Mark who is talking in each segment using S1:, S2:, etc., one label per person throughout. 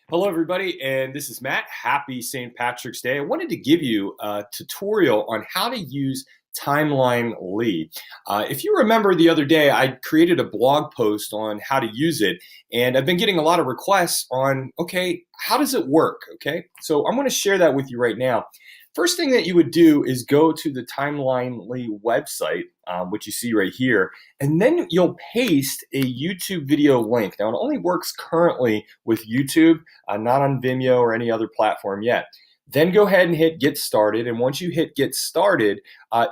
S1: Hello, everybody, and this is Matt. Happy St. Patrick's Day. I wanted to give you a tutorial on how to use Timeline.ly. If you remember the other day, I created a blog post on how to use it, and I've been getting a lot of requests on, okay, how does it work, okay? So I'm going to share that with you right now. First thing that you would do is go to the Timeline.ly website, which you see right here, and then you'll paste a YouTube video link. Now, it only works currently with YouTube, not on Vimeo or any other platform yet. Then go ahead and hit Get Started, and once you hit Get Started,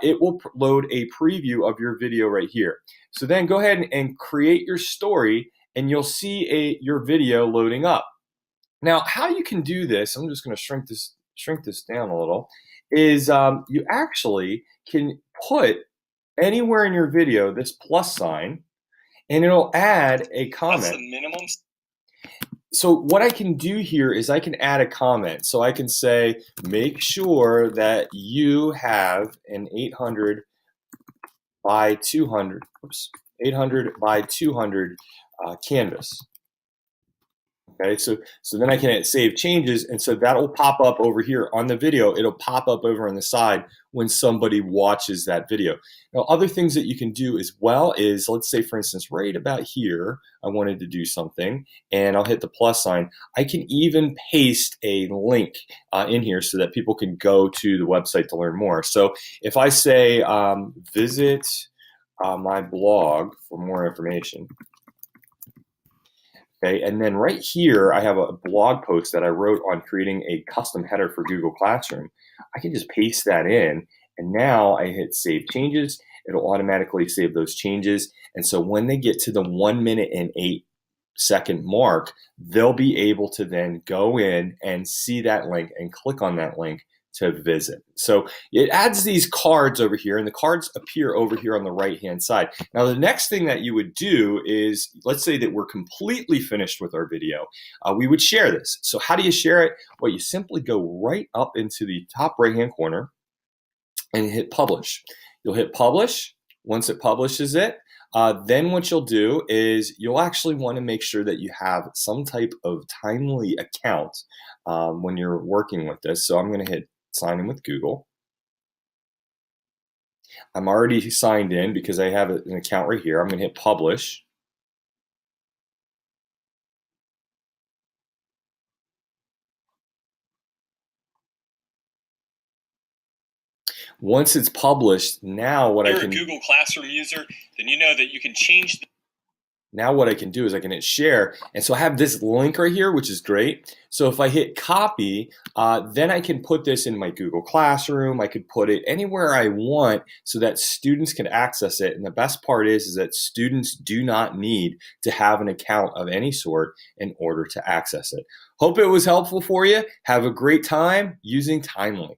S1: it will load a preview of your video right here. So then go ahead and create your story, and you'll see your video loading up. Now, how you can do this, I'm just going to shrink this down a little, is you actually can put anywhere in your video this plus sign, and it'll add a comment.
S2: What's the minimum?
S1: So what I can do here is I can add a comment. So I can say, make sure that you have an 800 by 200 canvas. Okay, so then I can hit save changes, and so that will pop up over here on the video. It'll pop up over on the side when somebody watches that video. Now, other things that you can do as well is, let's say, for instance, right about here, I wanted to do something, and I'll hit the plus sign. I can even paste a link in here so that people can go to the website to learn more. So if I say, visit my blog for more information. Okay, and then right here, I have a blog post that I wrote on creating a custom header for Google Classroom. I can just paste that in, and now I hit Save Changes. It'll automatically save those changes, and so when they get to the 1 minute and 8-second mark, they'll be able to then go in and see that link and click on that link to visit. So it adds these cards over here, and the cards appear over here on the right-hand side. Now, the next thing that you would do is, let's say that we're completely finished with our video. We would share this. So how do you share it? Well, you simply go right up into the top right-hand corner and hit Publish. You'll hit Publish. Once it publishes it, then what you'll do is you'll actually want to make sure that you have some type of Timely account when you're working with this. So I'm going to hit Sign in with Google. I'm already signed in because I have an account right here. I'm going to hit Publish. Once it's published, now what I can...
S2: If you're a Google Classroom user, then you know that you can change the...
S1: Now what I can do is I can hit share, and so I have this link right here, which is great. So if I hit copy, then I can put this in my Google Classroom. I could put it anywhere I want so that students can access it. And the best part is that students do not need to have an account of any sort in order to access it. Hope it was helpful for you. Have a great time using Timely.